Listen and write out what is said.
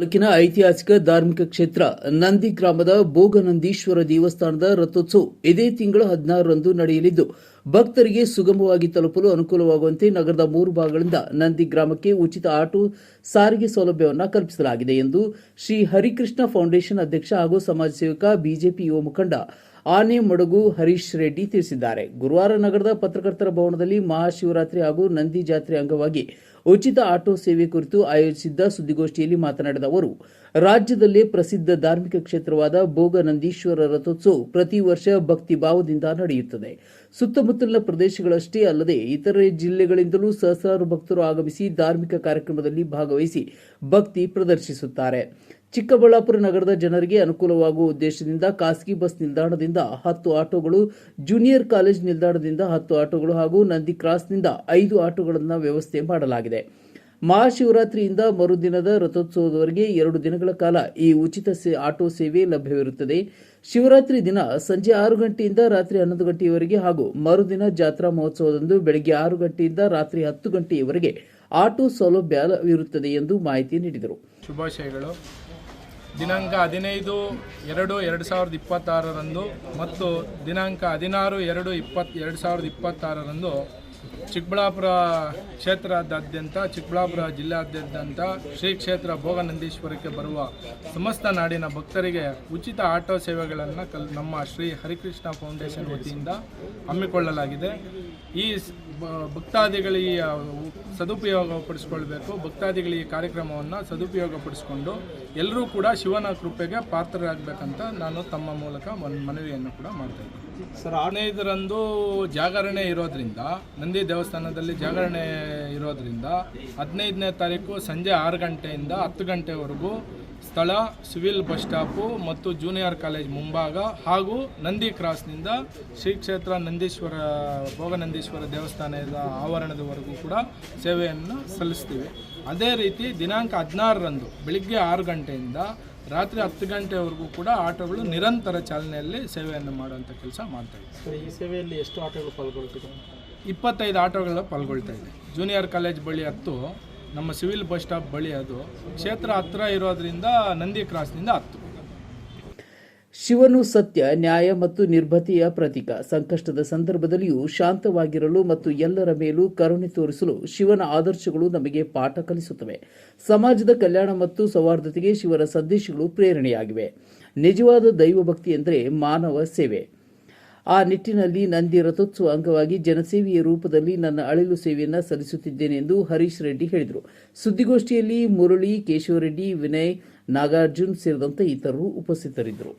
ತಾಲೂಕಿನ ಐತಿಹಾಸಿಕ ಧಾರ್ಮಿಕ ಕ್ಷೇತ್ರ ನಂದಿ ಗ್ರಾಮದ ಭೋಗನಂದೀಶ್ವರ ದೇವಸ್ಥಾನದ ರಥೋತ್ಸವ ಇದೇ ತಿಂಗಳ 16ರಂದು ನಡೆಯಲಿದ್ದು, ಭಕ್ತರಿಗೆ ಸುಗಮವಾಗಿ ತಲುಪಲು ಅನುಕೂಲವಾಗುವಂತೆ ನಗರದ 3 ಭಾಗಗಳಿಂದ ನಂದಿ ಗ್ರಾಮಕ್ಕೆ ಉಚಿತ ಆಟೋ ಸಾರಿಗೆ ಸೌಲಭ್ಯವನ್ನು ಕಲ್ಪಿಸಲಾಗಿದೆ ಎಂದು ಶ್ರೀ ಹರಿಕೃಷ್ಣ ಫೌಂಡೇಶನ್ ಅಧ್ಯಕ್ಷ ಹಾಗೂ ಸಮಾಜ ಸೇವಕ ಬಿಜೆಪಿ ಯುವ ಮುಖಂಡ ಆನೆಮಡುಗು ಹರೀಶ್ ರೆಡ್ಡಿ ತಿಳಿಸಿದ್ದಾರೆ. ಗುರುವಾರ ನಗರದ ಪತ್ರಕರ್ತರ ಭವನದಲ್ಲಿ ಮಹಾಶಿವರಾತ್ರಿ ಹಾಗೂ ನಂದಿ ಜಾತ್ರೆ ಅಂಗವಾಗಿ ಉಚಿತ ಆಟೋ ಸೇವೆ ಕುರಿತು ಆಯೋಜಿಸಿದ್ದ ಸುದ್ದಿಗೋಷ್ಠಿಯಲ್ಲಿ ಮಾತನಾಡಿದ ಅವರು, ರಾಜ್ಯದಲ್ಲೇ ಪ್ರಸಿದ್ಧ ಧಾರ್ಮಿಕ ಕ್ಷೇತ್ರವಾದ ಭೋಗನಂದೀಶ್ವರ ರಥೋತ್ಸವ ಪ್ರತಿ ವರ್ಷ ಭಕ್ತಿ ಭಾವದಿಂದ ನಡೆಯುತ್ತದೆ. ಸುತ್ತಮುತ್ತಲಿನ ಪ್ರದೇಶಗಳಷ್ಟೇ ಅಲ್ಲದೆ ಇತರೆ ಜಿಲ್ಲೆಗಳಿಂದಲೂ ಸಹಸ್ರಾರು ಭಕ್ತರು ಆಗಮಿಸಿ ಧಾರ್ಮಿಕ ಕಾರ್ಯಕ್ರಮದಲ್ಲಿ ಭಾಗವಹಿಸಿ ಭಕ್ತಿ ಪ್ರದರ್ಶಿಸುತ್ತಾರೆ. ಚಿಕ್ಕಬಳ್ಳಾಪುರ ನಗರದ ಜನರಿಗೆ ಅನುಕೂಲವಾಗುವ ಉದ್ದೇಶದಿಂದ ಖಾಸಗಿ ಬಸ್ ನಿಲ್ದಾಣದಿಂದ 10 ಆಟೋಗಳು, ಜೂನಿಯರ್ ಕಾಲೇಜ್ ನಿಲ್ದಾಣದಿಂದ 10 ಆಟೋಗಳು ಹಾಗೂ ನಂದಿ ಕ್ರಾಸ್ನಿಂದ 5 ಆಟೋಗಳನ್ನು ವ್ಯವಸ್ಥೆ ಮಾಡಲಾಗಿದೆ. ಮಹಾಶಿವರಾತ್ರಿಯಿಂದ ಮರುದಿನದ ರಥೋತ್ಸವದವರೆಗೆ 2 ದಿನಗಳ ಕಾಲ ಈ ಉಚಿತ ಆಟೋ ಸೇವೆ ಲಭ್ಯವಿರುತ್ತದೆ. ಶಿವರಾತ್ರಿ ದಿನ ಸಂಜೆ 6 ಗಂಟೆಯಿಂದ ರಾತ್ರಿ 11 ಗಂಟೆಯವರೆಗೆ ಹಾಗೂ ಮರುದಿನ ಜಾತ್ರಾ ಮಹೋತ್ಸವದಂದು ಬೆಳಗ್ಗೆ 6 ಗಂಟೆಯಿಂದ ರಾತ್ರಿ 10 ಗಂಟೆಯವರೆಗೆ ಆಟೋ ಸೌಲಭ್ಯವಿರುತ್ತದೆ ಎಂದು ಮಾಹಿತಿ ನೀಡಿದರು. ಶುಭಾಶಯಗಳು. ದಿನಾಂಕ 15/2/2026 ಮತ್ತು ದಿನಾಂಕ 16/2/2026 ಚಿಕ್ಕಬಳ್ಳಾಪುರ ಕ್ಷೇತ್ರದಾದ್ಯಂತ ಚಿಕ್ಕಬಳ್ಳಾಪುರ ಜಿಲ್ಲೆಯಾದ್ಯಂತ ಶ್ರೀ ಕ್ಷೇತ್ರ ಭೋಗನಂದೀಶ್ವರಕ್ಕೆ ಬರುವ ಸಮಸ್ತ ನಾಡಿನ ಭಕ್ತರಿಗೆ ಉಚಿತ ಆಟೋ ಸೇವೆಗಳನ್ನು ನಮ್ಮ ಶ್ರೀ ಹರಿಕೃಷ್ಣ ಫೌಂಡೇಶನ್ ವತಿಯಿಂದ ಹಮ್ಮಿಕೊಳ್ಳಲಾಗಿದೆ. ಈ ಭಕ್ತಾದಿಗಳು ಈ ಸದುಪಯೋಗಪಡಿಸಿಕೊಳ್ಬೇಕು. ಭಕ್ತಾದಿಗಳು ಈ ಕಾರ್ಯಕ್ರಮವನ್ನು ಸದುಪಯೋಗಪಡಿಸಿಕೊಂಡು ಎಲ್ಲರೂ ಕೂಡ ಶಿವನ ಕೃಪೆಗೆ ಪಾತ್ರರಾಗಬೇಕಂತ ನಾನು ತಮ್ಮ ಮೂಲಕ ಒಂದು ಮನವಿಯನ್ನು ಕೂಡ ಮಾಡ್ತಾಯಿದ್ದೀನಿ. ಸರ್, 15ರಂದು ಜಾಗರಣೆ ಇರೋದ್ರಿಂದ, ನಂದಿ ದೇವಸ್ಥಾನದಲ್ಲಿ ಜಾಗರಣೆ ಇರೋದ್ರಿಂದ 15ನೇ ತಾರೀಕು ಸಂಜೆ 6 ಗಂಟೆಯಿಂದ 10 ಗಂಟೆವರೆಗೂ ಸ್ಥಳ ಸಿವಿಲ್ ಬಸ್ ಸ್ಟಾಪು ಮತ್ತು ಜೂನಿಯರ್ ಕಾಲೇಜ್ ಮುಂಭಾಗ ಹಾಗೂ ನಂದಿ ಕ್ರಾಸ್ನಿಂದ ಶ್ರೀ ಕ್ಷೇತ್ರ ಭೋಗನಂದೀಶ್ವರ ದೇವಸ್ಥಾನದ ಆವರಣದವರೆಗೂ ಕೂಡ ಸೇವೆಯನ್ನು ಸಲ್ಲಿಸ್ತೀವಿ. ಅದೇ ರೀತಿ ದಿನಾಂಕ 16ರಂದು ಬೆಳಿಗ್ಗೆ 6 ಗಂಟೆಯಿಂದ ರಾತ್ರಿ 10 ಗಂಟೆವರೆಗೂ ಕೂಡ ಆಟೋಗಳು ನಿರಂತರ ಚಾಲನೆಯಲ್ಲಿ ಸೇವೆಯನ್ನು ಮಾಡುವಂಥ ಕೆಲಸ ಮಾಡ್ತಾ ಇದ್ದೀವಿ. ಈ ಸೇವೆಯಲ್ಲಿ ಎಷ್ಟು ಆಟೋಗಳು ಪಾಲ್ಗೊಳ್ತಿದೆ? 25 ಆಟೋಗಳು ಪಾಲ್ಗೊಳ್ತಾ ಇದೆ. ಜೂನಿಯರ್ ಕಾಲೇಜ್ ಬಳಿ 10, ನಮ್ಮ ಸಿವಿಲ್ ಬಸ್ ಸ್ಟಾಪ್ ಬಳಿ ಅದು, ಕ್ಷೇತ್ರ ಹತ್ತಿರ ಇರೋದ್ರಿಂದ ನಂದಿ ಕ್ರಾಸ್ನಿಂದ 10. ಶಿವನು ಸತ್ಯ, ನ್ಯಾಯ ಮತ್ತು ನಿರ್ಭಯತೆಯ ಪ್ರತೀಕ. ಸಂಕಷ್ಟದ ಸಂದರ್ಭದಲ್ಲಿಯೂ ಶಾಂತವಾಗಿರಲು ಮತ್ತು ಎಲ್ಲರ ಮೇಲೂ ಕರುಣೆ ತೋರಿಸಲು ಶಿವನ ಆದರ್ಶಗಳು ನಮಗೆ ಪಾಠ ಕಲಿಸುತ್ತವೆ. ಸಮಾಜದ ಕಲ್ಯಾಣ ಮತ್ತು ಸೌಹಾರ್ದತೆಗೆ ಶಿವನ ಸಂದೇಶಗಳು ಪ್ರೇರಣೆಯಾಗಿವೆ. ನಿಜವಾದ ದೈವಭಕ್ತಿ ಎಂದರೆ ಮಾನವ ಸೇವೆ. ಆ ನಿಟ್ಟಿನಲ್ಲಿ ನಂದಿ ರಥೋತ್ಸವ ಅಂಗವಾಗಿ ಜನಸೇವೆಯ ರೂಪದಲ್ಲಿ ನನ್ನ ಅಳಿಲು ಸೇವೆಯನ್ನು ಸಲ್ಲಿಸುತ್ತಿದ್ದೇನೆ ಎಂದು ಹರೀಶ್ ರೆಡ್ಡಿ ಹೇಳಿದರು. ಸುದ್ದಿಗೋಷ್ಠಿಯಲ್ಲಿ ಮುರಳಿ, ಕೇಶವರೆಡ್ಡಿ, ವಿನಯ್, ನಾಗಾರ್ಜುನ್ ಸೇರಿದಂತೆ ಇತರರು ಉಪಸ್ಥಿತರಿದ್ದರು.